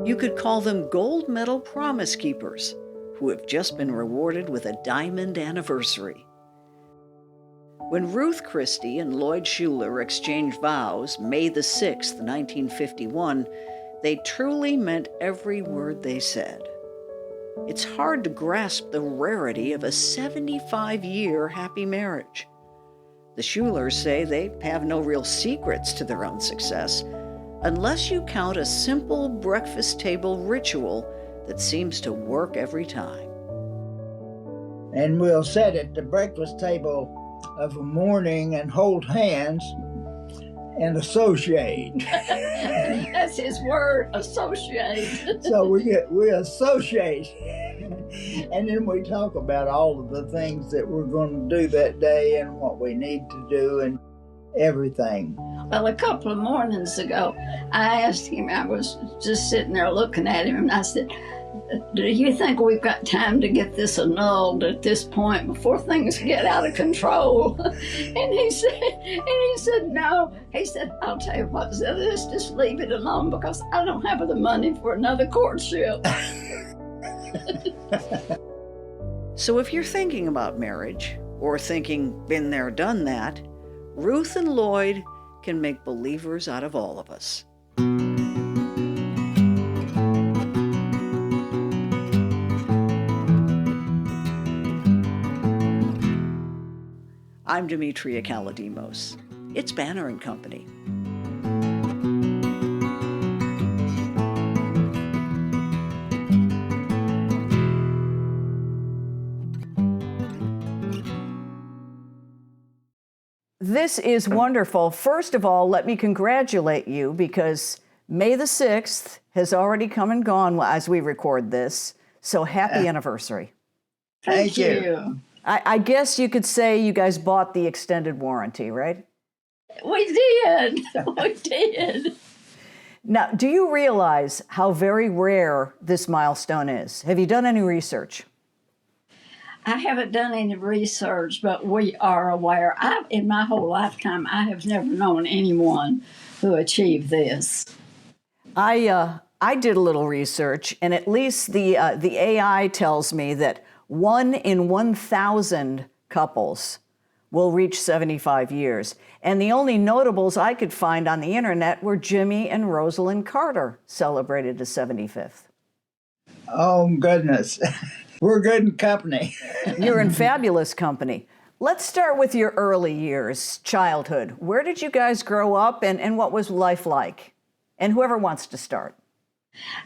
You could call them gold medal promise keepers who have just been rewarded with a diamond anniversary. When Ruth Christie and Lloyd Shular exchanged vows May the 6th, 1951, they truly meant every word they said. It's hard to grasp the rarity of a 75-year happy marriage. The Shulars say they have no real secrets to their own success, unless you count a simple breakfast table ritual that seems to work every time. And we'll sit at the breakfast table of a morning and hold hands and associate. That's his word, associate. So we associate. And then we talk about all of the things that we're going to do that day and what we need to do and everything. Well, a couple of mornings ago, I asked him, I was just sitting there looking at him, and I said, do you think we've got time to get this annulled at this point before things get out of control? And he said, no. He said, I'll tell you what, let's just leave it alone because I don't have the money for another courtship. So if you're thinking about marriage, or thinking, been there, done that, Ruth and Lloyd can make believers out of all of us. I'm Demetria Kaladimos. It's Banner and Company. This is wonderful. First of all, let me congratulate you because May the 6th has already come and gone as we record this. So happy anniversary. Thank you. I guess you could say you guys bought the extended warranty, right? We did. We did. Now, do you realize how very rare this milestone is? Have you done any research? I haven't done any research, but we are aware. In my whole lifetime, I have never known anyone who achieved this. I did a little research, and at least the AI tells me that 1 in 1,000 couples will reach 75 years. And the only notables I could find on the internet were Jimmy and Rosalind Carter celebrated the 75th. Oh, goodness. We're good in company. You're in fabulous company. Let's start with your early years, childhood. Where did you guys grow up and what was life like? And whoever wants to start.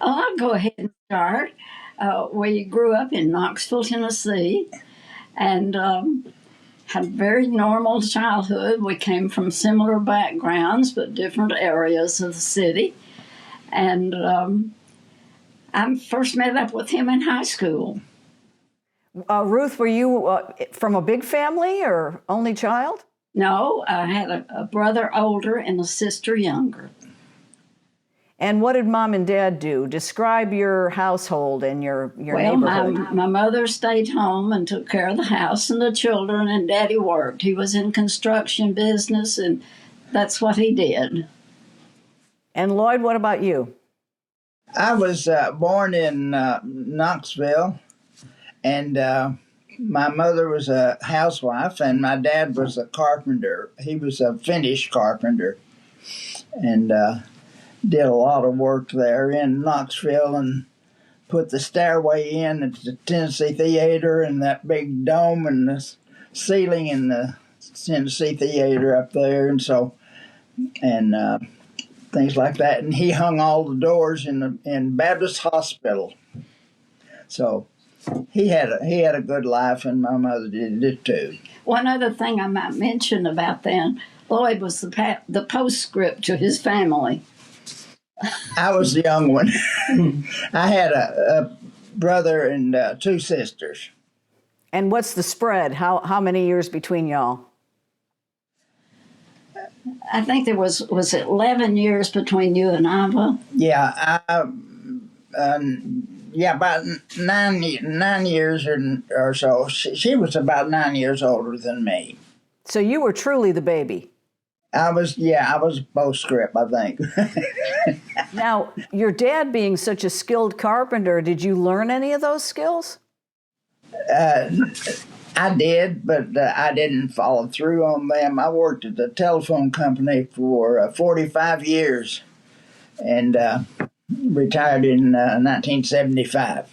Oh, I'll go ahead and start. We grew up in Knoxville, Tennessee, and had a very normal childhood. We came from similar backgrounds, but different areas of the city. And I first met up with him in high school. Ruth, were you from a big family or only child? No, I had a brother older and a sister younger. And what did Mom and Dad do? Describe your household and your neighborhood. Well, my mother stayed home and took care of the house and the children, and Daddy worked. He was in construction business, and that's what he did. And Lloyd, what about you? I was born in Knoxville, and my mother was a housewife, and my dad was a carpenter. He was a finish carpenter, and did a lot of work there in Knoxville and put the stairway in at the Tennessee Theater and that big dome and the ceiling in the Tennessee Theater up there and things like that. And he hung all the doors in Baptist Hospital. So he had a good life, and my mother did it too. One other thing I might mention about then, Lloyd was the postscript to his family. I was the young one. I had a brother and 2 sisters. And what's the spread? How many years between y'all? I think there was it 11 years between you and Ava? Yeah, about 9 years or so. She was about 9 years older than me. So you were truly the baby. I was a postscript, I think. Now, your dad being such a skilled carpenter, did you learn any of those skills? I did, but I didn't follow through on them. I worked at the telephone company for 45 years and retired in 1975.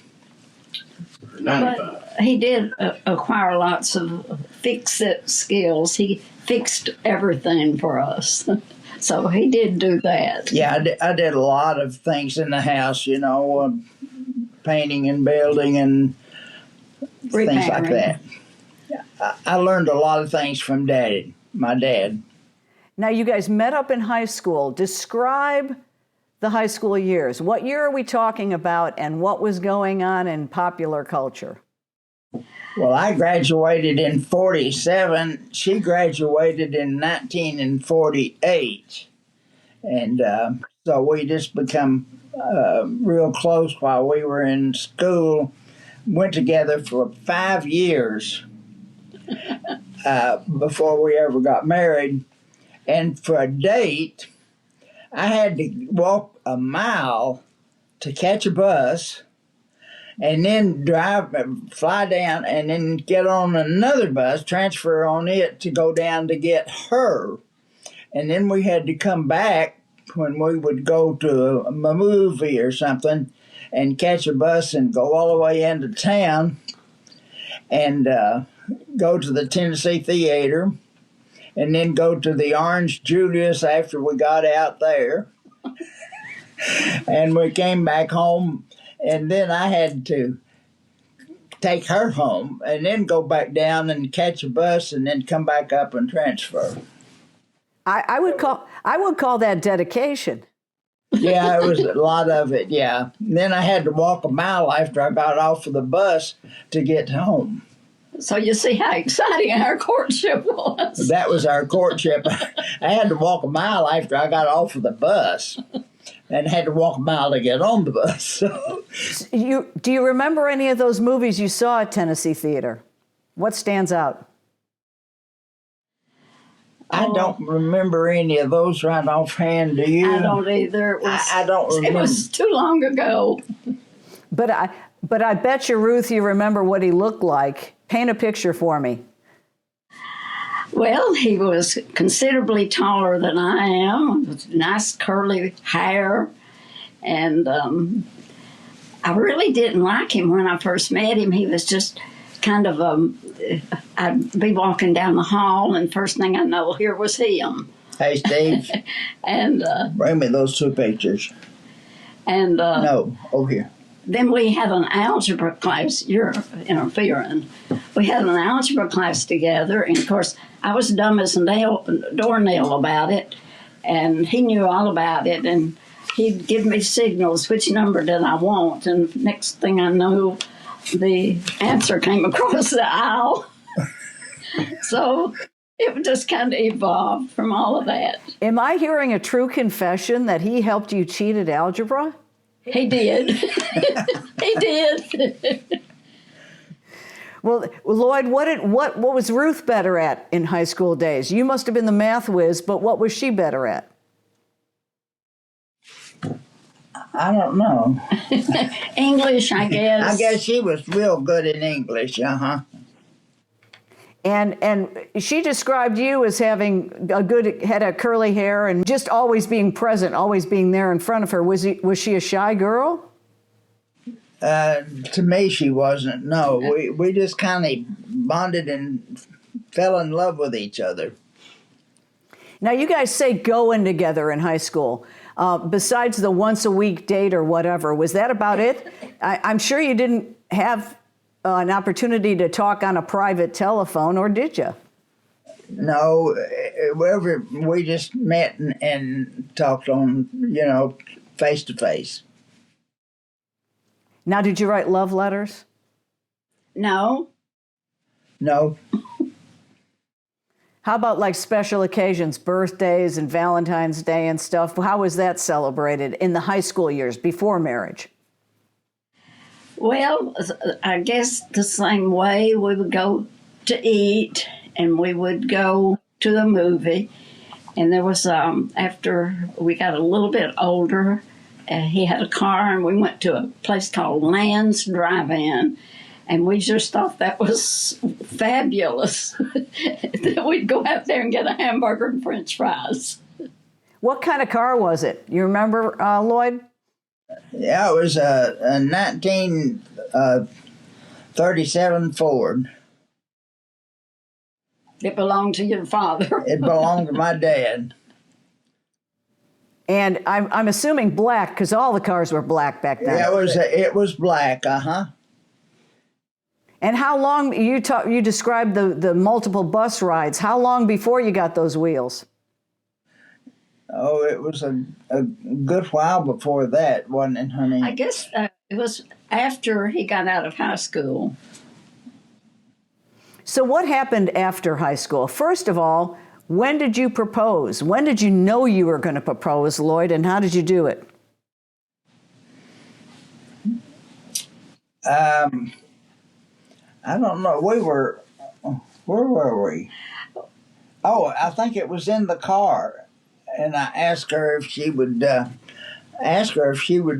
But he did acquire lots of fix-it skills. He fixed everything for us. So he did do that. Yeah, I did a lot of things in the house, painting and building and things like that. I learned a lot of things from my dad. Now, you guys met up in high school. Describe the high school years. What year are we talking about, and what was going on in popular culture? Well, I graduated in 47. She graduated in 1948. And so we just become real close while we were in school. Went together for 5 years before we ever got married. And for a date, I had to walk a mile to catch a bus and then fly down and then get on another bus, transfer on it to go down to get her. And then we had to come back when we would go to a movie or something and catch a bus and go all the way into town and go to the Tennessee Theater and then go to the Orange Julius after we got out there. And we came back home, and then I had to take her home and then go back down and catch a bus and then come back up and transfer. I would call that dedication. Yeah, it was a lot of it, yeah. And then I had to walk a mile after I got off of the bus to get home. So you see how exciting our courtship was. That was our courtship. I had to walk a mile after I got off of the bus and had to walk a mile to get on the bus. Do you remember any of those movies you saw at Tennessee Theater? What stands out? I don't remember any of those right offhand. Do you? I don't either. I don't remember. It was too long ago. But I bet you, Ruth, you remember what he looked like. Paint a picture for me. Well, he was considerably taller than I am, with nice curly hair, and I really didn't like him when I first met him. He was just kind of I'd be walking down the hall, and first thing I know, here was him. Hey, Steve. And bring me those two pictures. And no, over here. Then we had an algebra class. You're interfering. We had an algebra class together, and of course, I was dumb as a doornail about it, and he knew all about it, and he'd give me signals, which number did I want, and next thing I knew, the answer came across the aisle. So it just kind of evolved from all of that. Am I hearing a true confession that he helped you cheat at algebra? He did. He did. Well, Lloyd, what was Ruth better at in high school days? You must have been the math whiz, but what was she better at? I don't know. English, I guess. I guess she was real good in English, And she described you as having a good head of curly hair and just always being present, always being there in front of her. Was she a shy girl? To me, she wasn't. No, we just kind of bonded and fell in love with each other. Now, you guys say going together in high school. Besides the once-a-week date or whatever, was that about it? I'm sure you didn't have an opportunity to talk on a private telephone, or did you? No, we just met and talked on, face to face. Now, did you write love letters? No. No. How about like special occasions, birthdays and Valentine's Day and stuff? How was that celebrated in the high school years before marriage? Well, I guess the same way. We would go to eat and we would go to the movie. And there was, after we got a little bit older, he had a car, and we went to a place called Land's Drive-In. And we just thought that was fabulous, that we'd go out there and get a hamburger and French fries. What kind of car was it? You remember, Lloyd? Yeah, it was a 1937 Ford. It belonged to your father. It belonged to my dad. And I'm assuming black, because all the cars were black back then. Yeah, it was black, uh-huh. And how long, you described the multiple bus rides, how long before you got those wheels? Oh, it was a good while before that, wasn't it, honey? I guess it was after he got out of high school. So what happened after high school? First of all, when did you propose? When did you know you were going to propose, Lloyd, and how did you do it? I don't know. Where were we? Oh, I think it was in the car. And I asked her if she would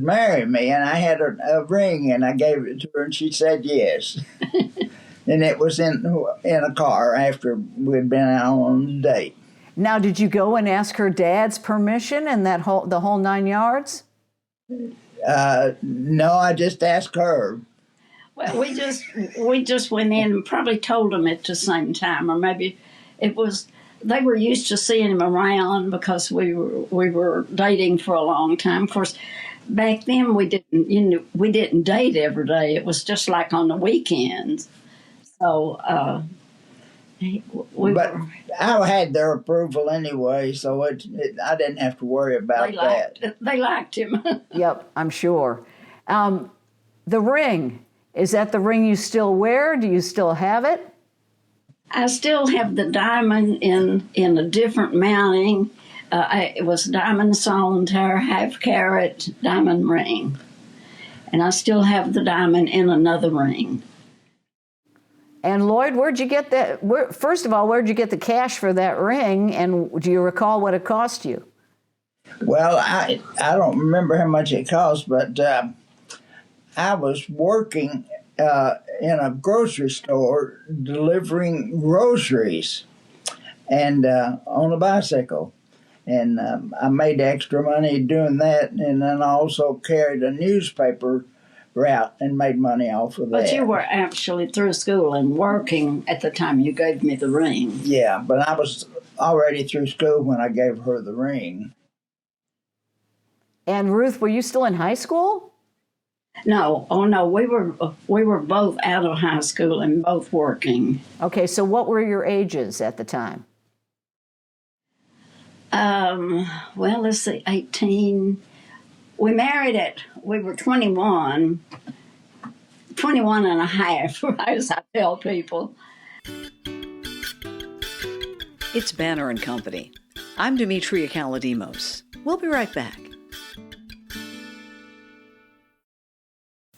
marry me. And I had a ring, and I gave it to her, and she said yes. And it was in a car after we'd been out on a date. Now, did you go and ask her dad's permission and the whole 9 yards? No, I just asked her. Well, we just went in and probably told them at the same time, or maybe it was they were used to seeing him around because we were dating for a long time. Of course, back then we didn't date every day. It was just like on the weekends. So I had their approval anyway, so I didn't have to worry about that. They liked him. Yep, I'm sure. The ring. Is that the ring you still wear? Do you still have it? I still have the diamond in a different mounting. It was diamond solitaire, half-carat diamond ring. And I still have the diamond in another ring. And Lloyd, where'd you get that? First of all, where'd you get the cash for that ring? And do you recall what it cost you? Well, I don't remember how much it cost, but I was working in a grocery store delivering groceries and on a bicycle. And I made extra money doing that, and then I also carried a newspaper route and made money off of that. But you were actually through school and working at the time you gave me the ring. Yeah, but I was already through school when I gave her the ring. And Ruth, were you still in high school? No, we were both out of high school and both working. Okay, so what were your ages at the time? Well, let's see, 18. We we were 21 and a half, as I tell people. It's Banner and Company. I'm Demetria Kaladimos. We'll be right back.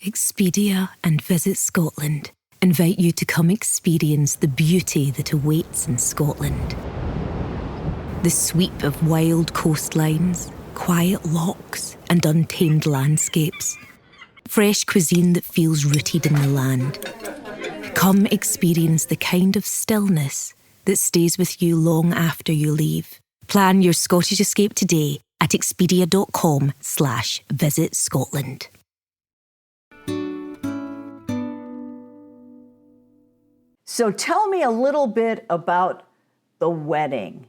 Expedia and Visit Scotland invite you to come experience the beauty that awaits in Scotland. The sweep of wild coastlines, quiet lochs and untamed landscapes. Fresh cuisine that feels rooted in the land. Come experience the kind of stillness that stays with you long after you leave. Plan your Scottish escape today at expedia.com/Visit Scotland. So tell me a little bit about the wedding.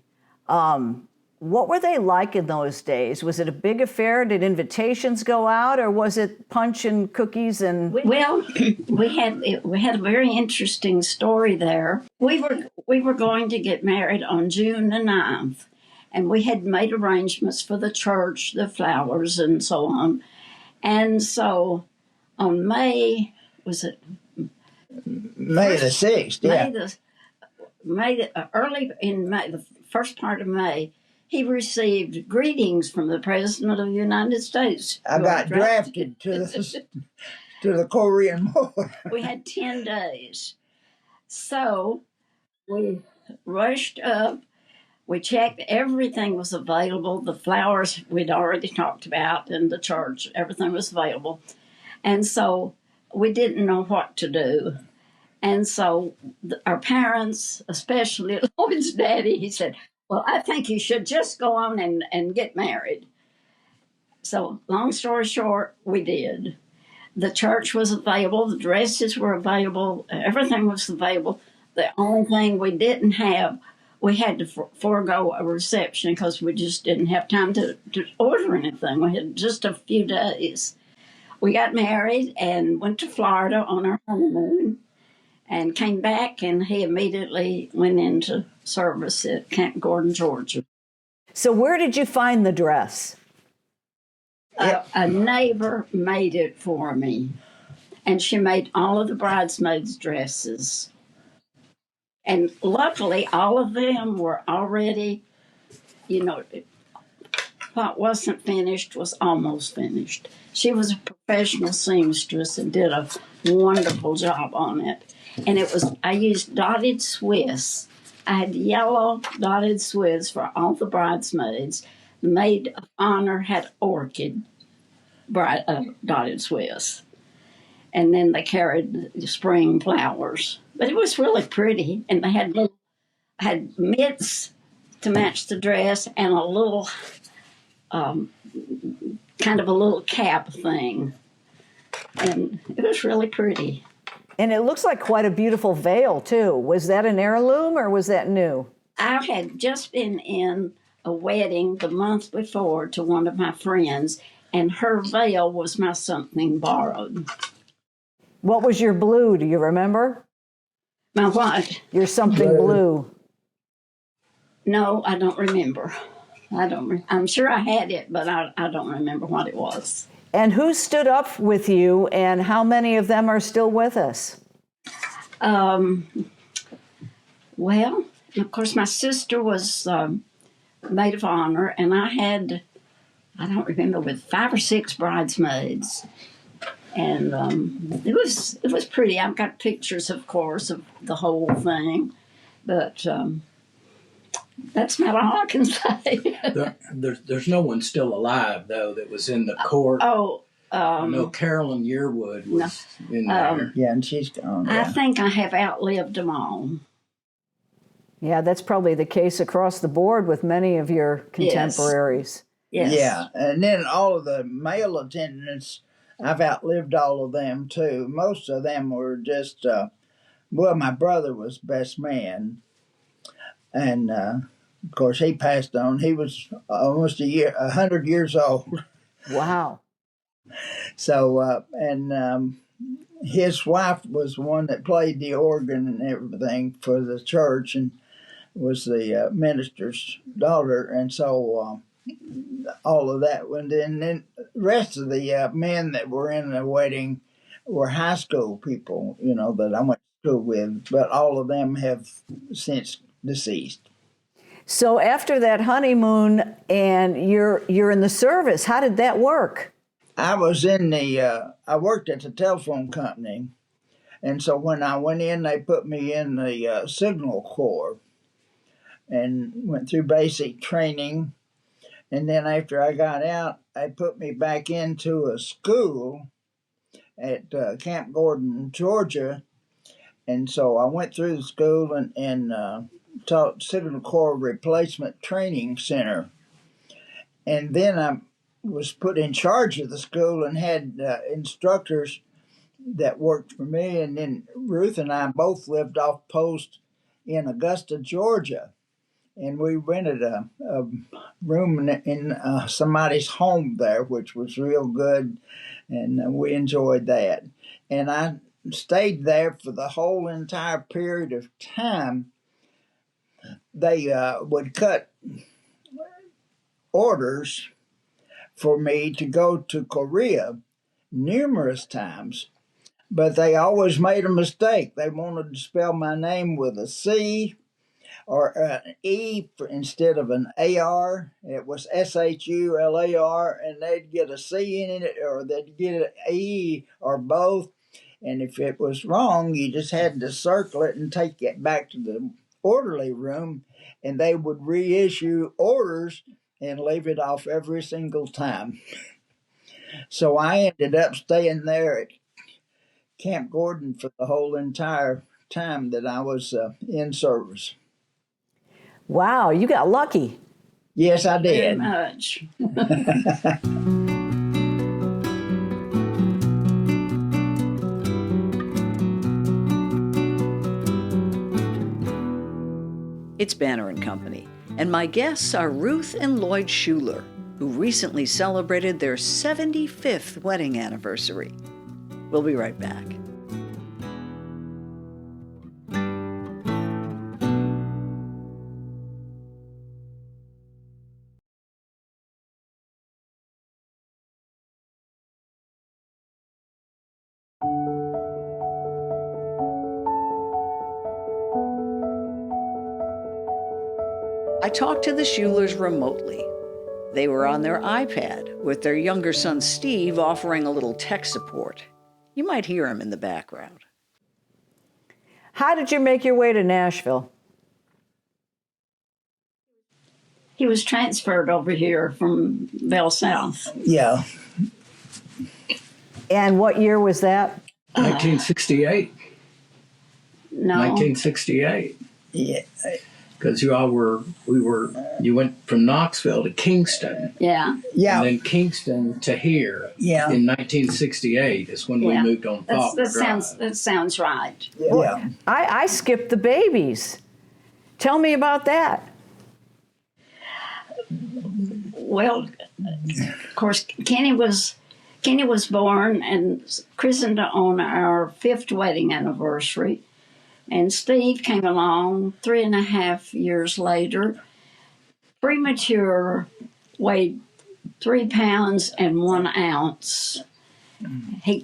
What were they like in those days? Was it a big affair? Did invitations go out, or was it punch and cookies and? Well, we had a very interesting story there. We were going to get married on June the 9th, and we had made arrangements for the church, the flowers, and so on. And so on May the 6th, yeah. Early in May, the first part of May, he received greetings from the President of the United States. I got drafted to the Korean War. We had 10 days. So we rushed up We checked, everything was available. The flowers we'd already talked about in the church, everything was available. And so we didn't know what to do. And so our parents, especially Lloyd's daddy, he said, well, I think you should just go on and get married. So long story short, we did. The church was available, the dresses were available, everything was available. The only thing we didn't have, we had to forego a reception because we just didn't have time to order anything. We had just a few days. We got married and went to Florida on our honeymoon and came back, and he immediately went into service at Camp Gordon, Georgia. So where did you find the dress? A neighbor made it for me, and she made all of the bridesmaids' dresses. And luckily, all of them were already, what wasn't finished was almost finished. She was a professional seamstress and did a wonderful job on it. And I used dotted Swiss. I had yellow dotted Swiss for all the bridesmaids. The maid of honor had orchid dotted Swiss. And then they carried the spring flowers. But it was really pretty. And they had mitts to match the dress and a little, kind of a little cap thing. And it was really pretty. And it looks like quite a beautiful veil, too. Was that an heirloom or was that new? I had just been in a wedding the month before to one of my friends, and her veil was my something borrowed. What was your blue? Do you remember? My what? Your something blue. No, I don't remember. I'm sure I had it, but I don't remember what it was. And who stood up with you, and how many of them are still with us? Well, of course, my sister was maid of honor, and I don't remember, with 5 or 6 bridesmaids. And it was pretty. I've got pictures, of course, of the whole thing, but that's about all I can say. There's no one still alive, though, that was in the court. No, Carolyn Yearwood was in there. Yeah, and she's gone. I think I have outlived them all. Yeah, that's probably the case across the board with many of your contemporaries. Yes. Yeah, and then all of the male attendants, I've outlived all of them, too. Most of them were just, my brother was best man. And, of course, he passed on. He was almost 100 years old. Wow. So, his wife was one that played the organ and everything for the church and was the minister's daughter. And so all of that. And then the rest of the men that were in the wedding were high school people, that I went to school with. But all of them have since deceased. So after that honeymoon and you're in the service, how did that work? I was I worked at the telephone company. And so when I went in, they put me in the signal corps and went through basic training. And then after I got out, they put me back into a school at Camp Gordon, Georgia. And so I went through the school and taught Signal Corps Replacement Training Center. And then I was put in charge of the school and had instructors that worked for me. And then Ruth and I both lived off post in Augusta, Georgia. And we rented a room in somebody's home there, which was real good. And we enjoyed that. And I stayed there for the whole entire period of time. They would cut orders for me to go to Korea numerous times, but they always made a mistake. They wanted to spell my name with a C or an E instead of an AR. It was SHULAR, and they'd get a C in it, or they'd get an E, or both. And if it was wrong, you just had to circle it and take it back to the orderly room, and they would reissue orders and leave it off every single time. So I ended up staying there at Camp Gordon for the whole entire time that I was in service. Wow, you got lucky. Yes, I did. Very much. It's Banner and Company, and my guests are Ruth and Lloyd Shular, who recently celebrated their 75th wedding anniversary. We'll be right back. I talked to the Shulars remotely. They were on their iPad, with their younger son Steve offering a little tech support. You might hear him in the background. How did you make your way to Nashville? He was transferred over here from BellSouth. Yeah. And what year was that? 1968. No. 1968. Yeah. Because you went from Knoxville to Kingston. Yeah. Yeah. And then Kingston to here. Yeah. In 1968 is when we moved on Faulkner Drive. That sounds right. Yeah. I skipped the babies. Tell me about that. Well, of course, Kenny was born and christened on our 5th wedding anniversary. And Steve came along 3.5 years later, premature, weighed 3 pounds and 1 ounce. He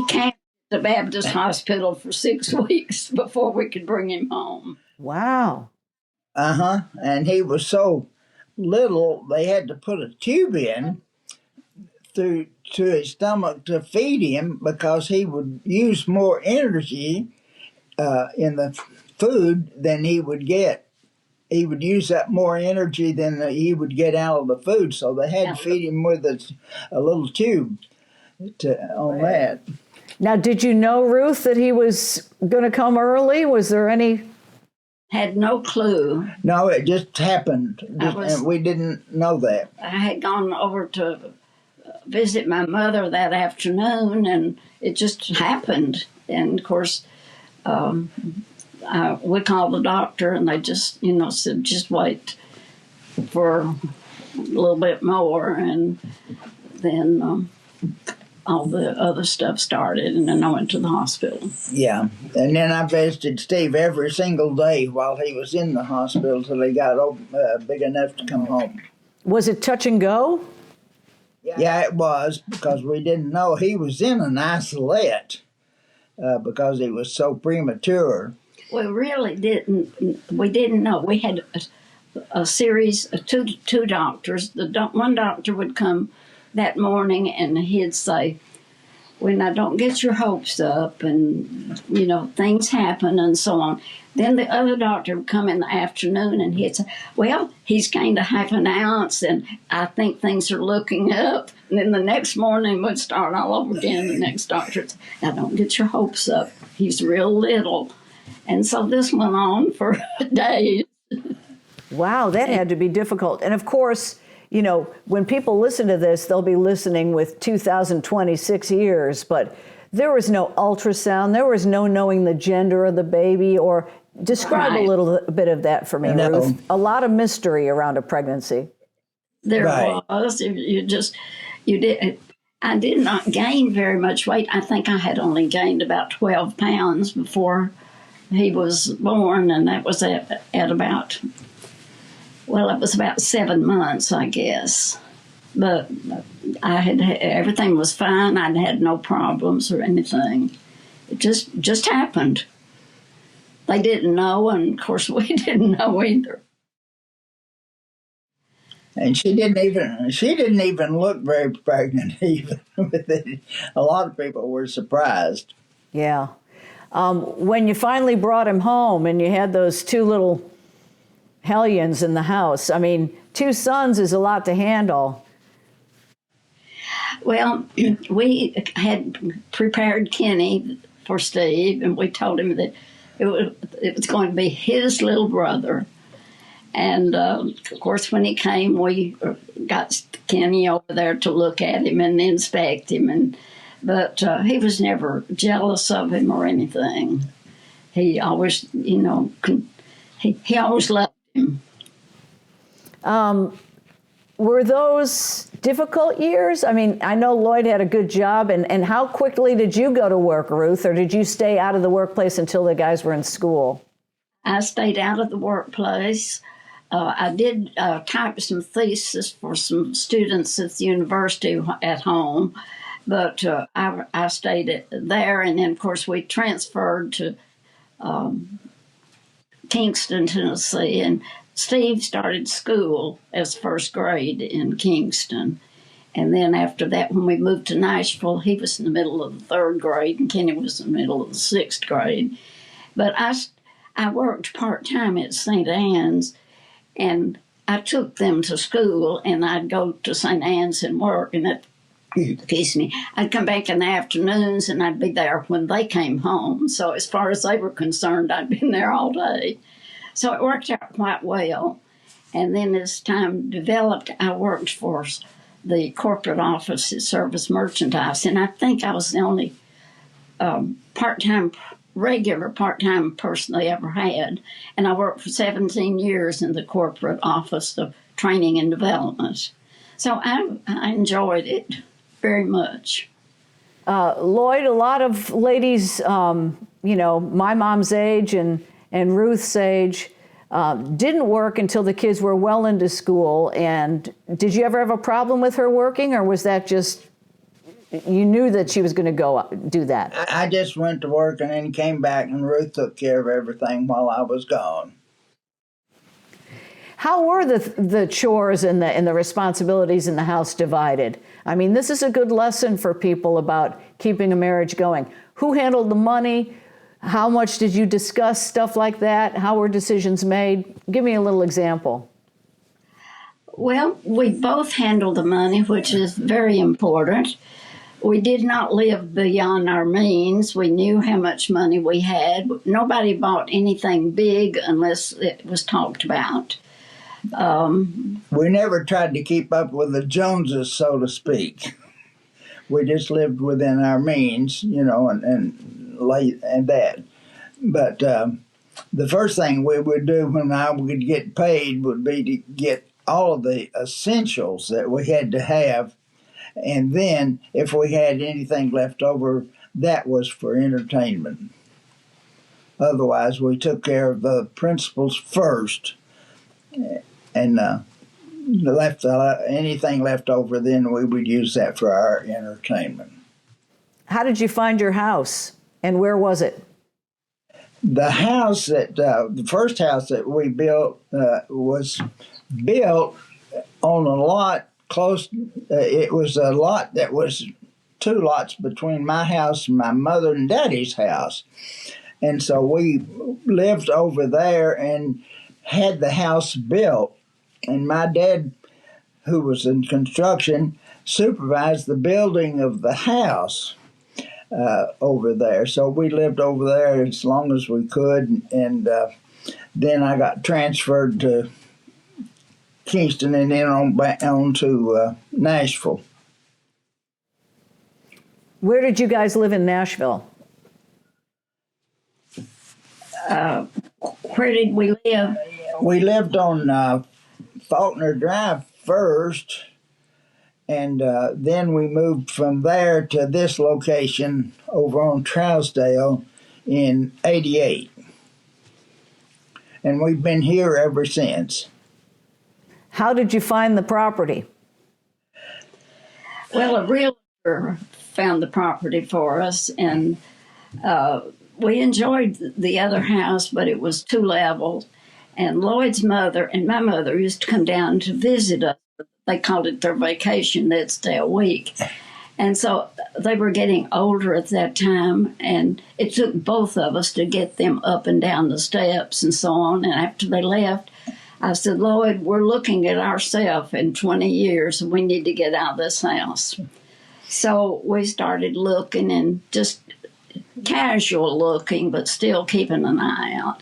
came to the Baptist hospital for 6 weeks before we could bring him home. Wow. Uh-huh. And he was so little, they had to put a tube in to his stomach to feed him because he would use more energy in the food than he would get. He would use up more energy than he would get out of the food, so they had to feed him with a little tube on that. Now, did you know, Ruth, that he was going to come early? Was there any... Had no clue. No, it just happened, and we didn't know that. I had gone over to visit my mother that afternoon, and it just happened. And, of course, we called the doctor, and they just, said, just wait for a little bit more. And then all the other stuff started, and then I went to the hospital. Yeah, and then I visited Steve every single day while he was in the hospital till he got big enough to come home. Was it touch and go? Yeah, it was, because we didn't know he was in an isolate because he was so premature. We really didn't. We didn't know. We had a series of two doctors. One doctor would come that morning and he'd say, "Well, now don't get your hopes up, and things happen and so on." Then the other doctor would come in the afternoon and he'd say, "Well, he's gained 1/2 ounce and I think things are looking up." And then the next morning would start all over again. The next doctor would say, "Now don't get your hopes up. He's real little." And so this went on for days. Wow, that had to be difficult. And of course, when people listen to this, they'll be listening with 2026 ears, but there was no ultrasound. There was no knowing the gender of the baby. Or describe a little bit of that for me, Ruth. A lot of mystery around a pregnancy. There was. I did not gain very much weight. I think I had only gained about 12 pounds before he was born, and that was at about, it was about 7 months, I guess. But everything was fine. I'd had no problems or anything. It just happened. They didn't know, and of course we didn't know either. And she didn't even look very pregnant even with it. A lot of people were surprised. Yeah. When you finally brought him home and you had those two little hellions in the house, I mean, 2 sons is a lot to handle. Well, we had prepared Kenny for Steve, and we told him that it was going to be his little brother. And, of course, when he came, we got Kenny over there to look at him and inspect him. But he was never jealous of him or anything. He always, he always loved him. Were those difficult years? I mean, I know Lloyd had a good job, and how quickly did you go to work, Ruth, or did you stay out of the workplace until the guys were in school? I stayed out of the workplace. I did type some thesis for some students at the university at home, but I stayed there, and then, of course, we transferred to Kingston, Tennessee, and Steve started school as first grade in Kingston. And then after that, when we moved to Nashville, he was in the middle of the 3rd grade, and Kenny was in the middle of the 6th grade. But I worked part-time at St. Anne's, and I took them to school, and I'd go to St. Anne's and work, and I'd come back in the afternoons, and I'd be there when they came home. So as far as they were concerned, I'd been there all day. So it worked out quite well. And then as time developed, I worked for the corporate office at Service Merchandise, and I think I was the only regular part-time person they ever had. And I worked for 17 years in the corporate office of training and development. So I enjoyed it very much. Lloyd, a lot of ladies, my mom's age and Ruth's age, didn't work until the kids were well into school. And did you ever have a problem with her working, or was that just, you knew that she was going to go do that? I just went to work and then came back, and Ruth took care of everything while I was gone. How were the chores and the responsibilities in the house divided? I mean, this is a good lesson for people about keeping a marriage going. Who handled the money? How much did you discuss stuff like that? How were decisions made? Give me a little example. Well, we both handled the money, which is very important. We did not live beyond our means. We knew how much money we had. Nobody bought anything big unless it was talked about. We never tried to keep up with the Joneses, so to speak. We just lived within our means, and that. But the first thing we would do when I would get paid would be to get all of the essentials that we had to have. And then if we had anything left over, that was for entertainment. Otherwise, we took care of the principals first. And anything left over, then we would use that for our entertainment. How did you find your house, and where was it? The house the first house that we built was built on a lot close. It was a lot that was 2 lots between my house and my mother and daddy's house. And so we lived over there and had the house built. And my dad, who was in construction, supervised the building of the house over there. So we lived over there as long as we could. And then I got transferred to Kingston and then on to Nashville. Where did you guys live in Nashville? Where did we live? We lived on Faulkner Drive first, and then we moved from there to this location over on Trousdale in '88. And we've been here ever since. How did you find the property? Well, a realtor found the property for us, and we enjoyed the other house, but it was 2 levels. And Lloyd's mother and my mother used to come down to visit us. They called it their vacation. They'd stay a week. And so they were getting older at that time, and it took both of us to get them up and down the steps and so on. And after they left, I said, Lloyd, we're looking at ourselves in 20 years, and we need to get out of this house. So we started looking, and just casual looking, but still keeping an eye out.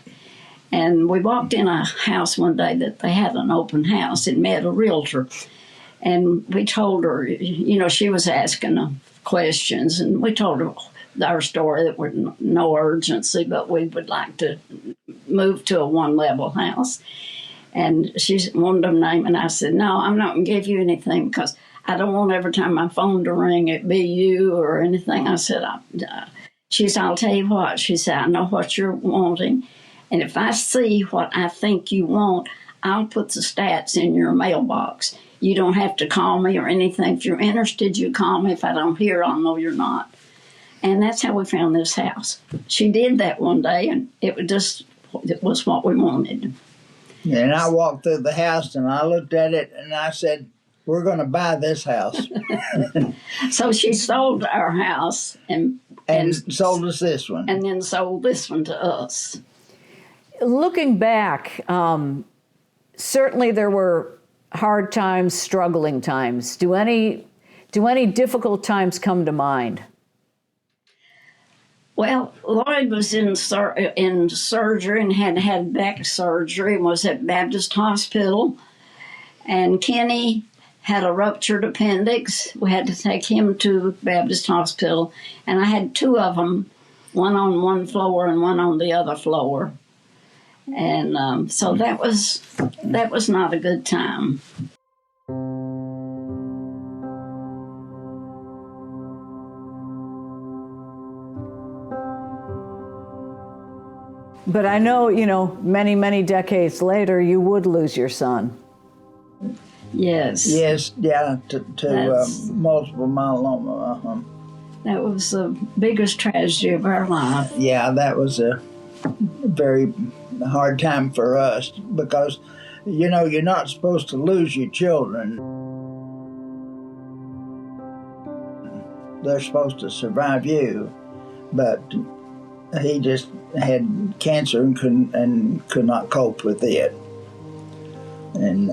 And we walked in a house one day that they had an open house and met a realtor. And we told her, you know, she was asking questions, and we told her our story, that we're no urgency, but we would like to move to a one-level house. And she wanted a name, and I said, no, I'm not going to give you anything because I don't want every time my phone to ring, it be you or anything. I said, she said, I'll tell you what. She said, I know what you're wanting, and if I see what I think you want, I'll put the stats in your mailbox. You don't have to call me or anything. If you're interested, you call me. If I don't hear, I'll know you're not. And that's how we found this house. She did that one day, and it was what we wanted. And I walked through the house, and I looked at it, and I said, we're going to buy this house. So she sold our house and sold us this one. And then sold this one to us. Looking back, certainly there were hard times, struggling times. Do any difficult times come to mind? Well, Lloyd was in surgery and had back surgery and was at Baptist Hospital. And Kenny had a ruptured appendix. We had to take him to Baptist Hospital. And I had two of them, one on one floor and one on the other floor. And so that was not a good time. But I know, many, many decades later, you would lose your son. Yes. Yes, yeah, to multiple myeloma. That was the biggest tragedy of our life. Yeah, that was a very hard time for us because, you're not supposed to lose your children. They're supposed to survive you, but he just had cancer and could not cope with it. And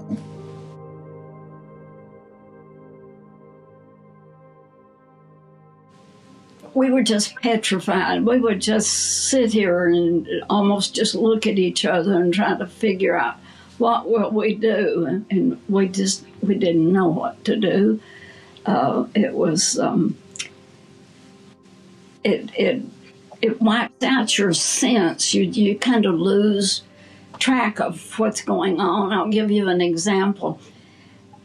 we were just petrified. We would just sit here and almost just look at each other and try to figure out what will we do. And we didn't know what to do. It was, it wipes out your sense. You kind of lose track of what's going on. I'll give you an example.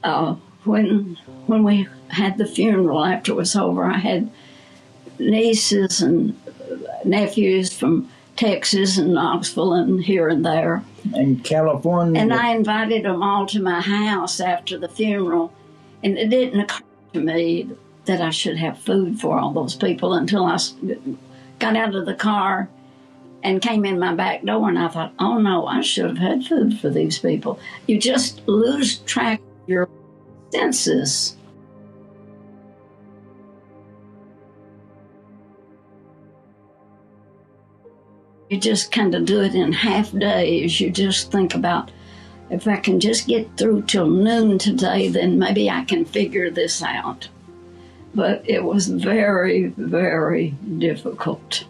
When we had the funeral after it was over, I had nieces and nephews from Texas and Knoxville and here and there. And California. And I invited them all to my house after the funeral. And it didn't occur to me that I should have food for all those people until I got out of the car and came in my back door, and I thought, oh no, I should have had food for these people. You just lose track of your senses. You just kind of do it in half days. You just think about, if I can just get through till noon today, then maybe I can figure this out. But it was very, very difficult.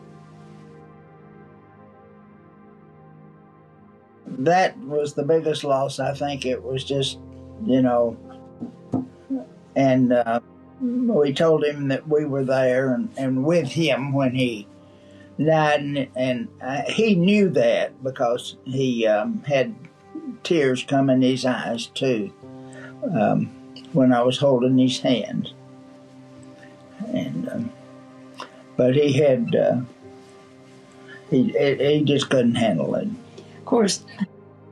That was the biggest loss. I think it was just, and we told him that we were there and with him when he died, and he knew that because he had tears come in his eyes too when I was holding his hand. And but he had he just couldn't handle it. Of course,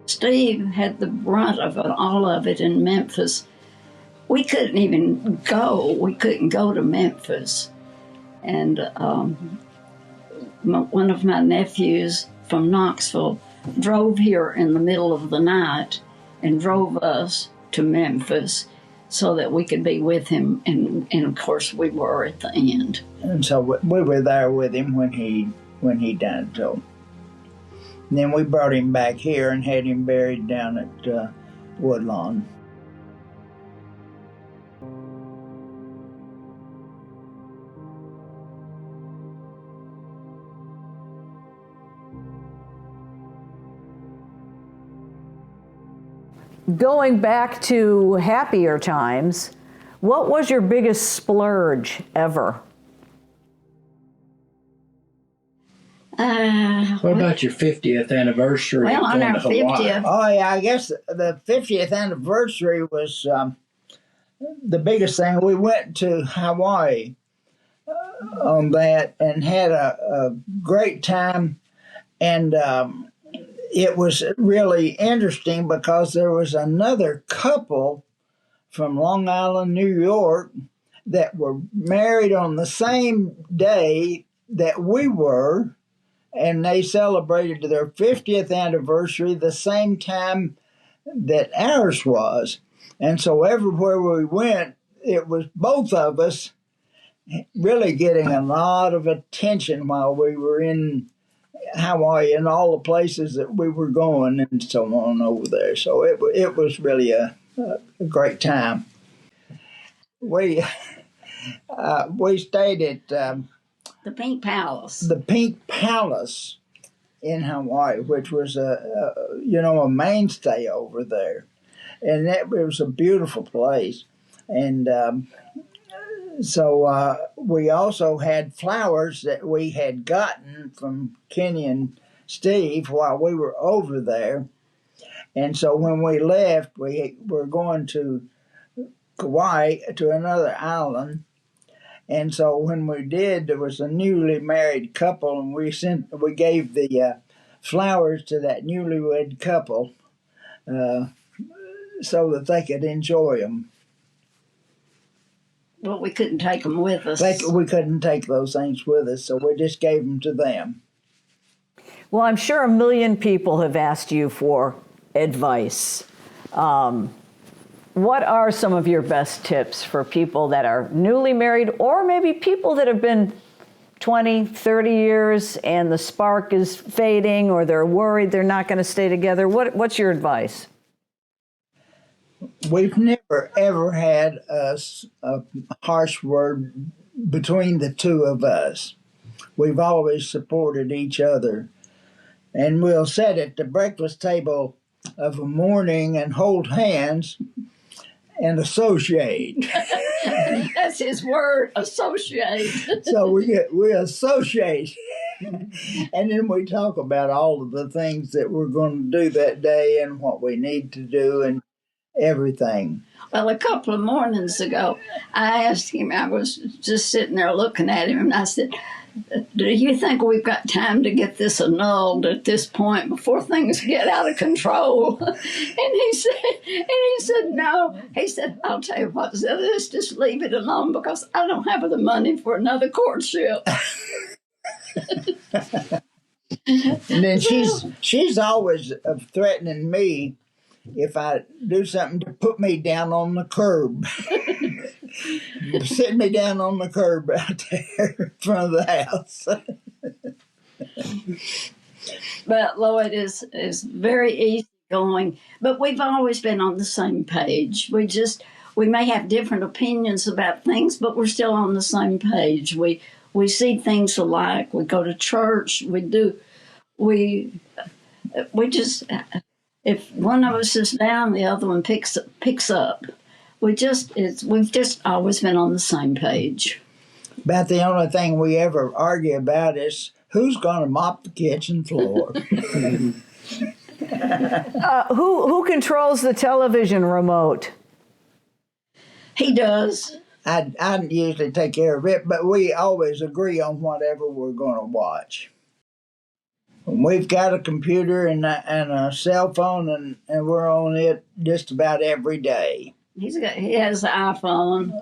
Steve had the brunt of it, all of it in Memphis. We couldn't even go. We couldn't go to Memphis. And one of my nephews from Knoxville drove here in the middle of the night and drove us to Memphis so that we could be with him. And of course, we were at the end. And so we were there with him when he died. So and then we brought him back here and had him buried down at Woodlawn. Going back to happier times, what was your biggest splurge ever? What about your 50th anniversary? Well, on our 50th. Oh, yeah, I guess the 50th anniversary was the biggest thing. We went to Hawaii on that and had a great time. And it was really interesting because there was another couple from Long Island, New York, that were married on the same day that we were, and they celebrated their 50th anniversary the same time that ours was. And so everywhere we went, it was both of us really getting a lot of attention while we were in Hawaii and all the places that we were going and so on over there. So it was really a great time. We stayed at The Pink Palace. The Pink Palace in Hawaii, which was a mainstay over there, and it was a beautiful place. And so we also had flowers that we had gotten from Kenny and Steve while we were over there. And so when we left, we were going to Kauai, to another island. And so when we did, there was a newly married couple, and we gave the flowers to that newlywed couple so that they could enjoy them. Well, we couldn't take them with us. We couldn't take those things with us, so we just gave them to them. Well, I'm sure a million people have asked you for advice. What are some of your best tips for people that are newly married, or maybe people that have been 20, 30 years and the spark is fading, or they're worried they're not going to stay together? What's your advice? We've never, ever had a harsh word between the two of us. We've always supported each other. And we'll sit at the breakfast table of a morning and hold hands and associate. That's his word, associate. So we associate. And then we talk about all of the things that we're going to do that day and what we need to do and everything. Well, a couple of mornings ago, I asked him, I was just sitting there looking at him, and I said, do you think we've got time to get this annulled at this point before things get out of control? And he said, no. He said, I'll tell you what, let's just leave it alone because I don't have the money for another courtship. And then she's always threatening me if I do something to put me down on the curb. Sit me down on the curb out there in front of the house. But Lloyd is very easygoing. But we've always been on the same page. We may have different opinions about things, but we're still on the same page. We see things alike. We go to church. We just, if one of us is down, the other one picks up. We've just always been on the same page. About the only thing we ever argue about is who's going to mop the kitchen floor. Who controls the television remote? He does. I usually take care of it, but we always agree on whatever we're going to watch. We've got a computer and a cell phone, and we're on it just about every day. He has an iPhone,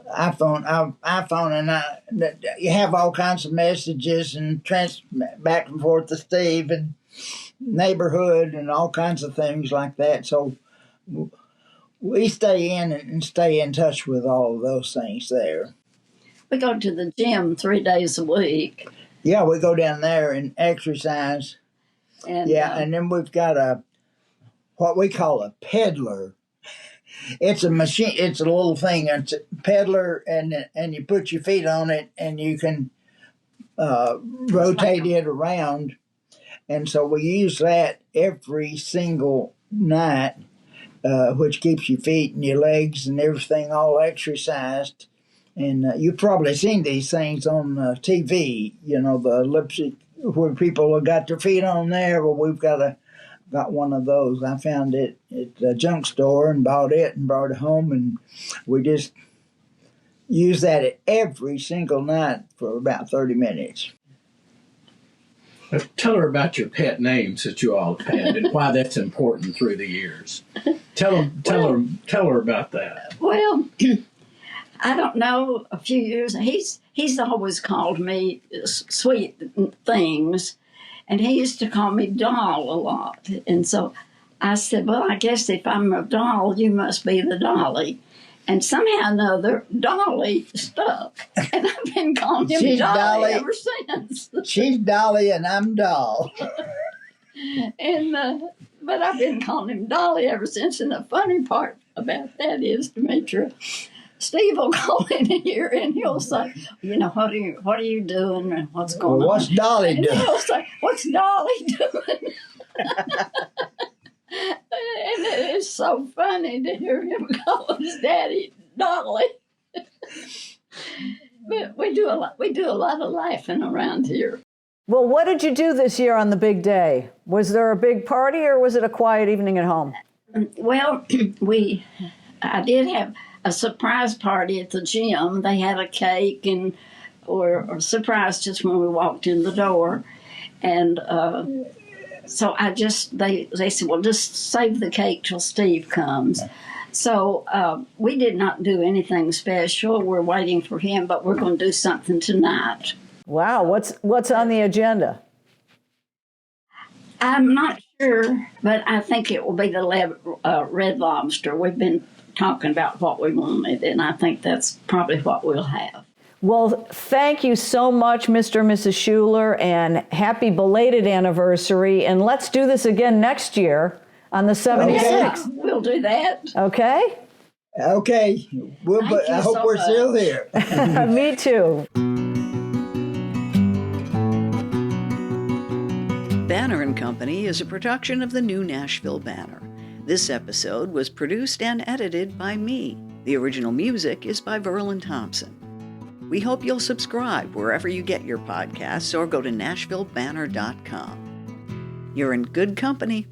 and you have all kinds of messages and back and forth to Steve and neighborhood and all kinds of things like that. So we stay in and stay in touch with all of those things there. We go to the gym 3 days a week. Yeah, we go down there and exercise. And and then we've got what we call a peddler. It's a machine. It's a little thing. It's a peddler, and you put your feet on it, and you can rotate it around. And so we use that every single night, which keeps your feet and your legs and everything all exercised. And you've probably seen these things on TV, the elliptic, where people have got their feet on there. Well, we've got one of those. I found it at a junk store and bought it and brought it home, and we just use that every single night for about 30 minutes. Tell her about your pet names that you all have had and why that's important through the years. Tell her about that. Well, I don't know. A few years, he's always called me sweet things. And he used to call me doll a lot. And so I said, well, I guess if I'm a doll, you must be the dolly. And somehow or another, Dolly stuck. And I've been calling him Dolly ever since. She's Dolly and I'm Doll. But I've been calling him Dolly ever since. And the funny part about that is, Demetria, Steve will call in here and he'll say, what are you doing and what's going on? What's Dolly doing? And he'll say, what's Dolly doing? And it is so funny to hear him call his daddy Dolly. But we do a lot of laughing around here. Well, what did you do this year on the big day? Was there a big party or was it a quiet evening at home? Well, I did have a surprise party at the gym. They had a cake and or surprised us when we walked in the door. And so they said, well, just save the cake till Steve comes. So we did not do anything special. We're waiting for him, but we're going to do something tonight. Wow, what's on the agenda? I'm not sure, but I think it will be the Red Lobster. We've been talking about what we wanted, and I think that's probably what we'll have. Well, thank you so much, Mr. and Mrs. Shular, and happy belated anniversary. And let's do this again next year on the 76th. Yeah, we'll do that. Okay? Okay. I hope we're still here. Me too. Banner and Company is a production of the New Nashville Banner. This episode was produced and edited by me. The original music is by Verlin Thompson. We hope you'll subscribe wherever you get your podcasts or go to NashvilleBanner.com. You're in good company.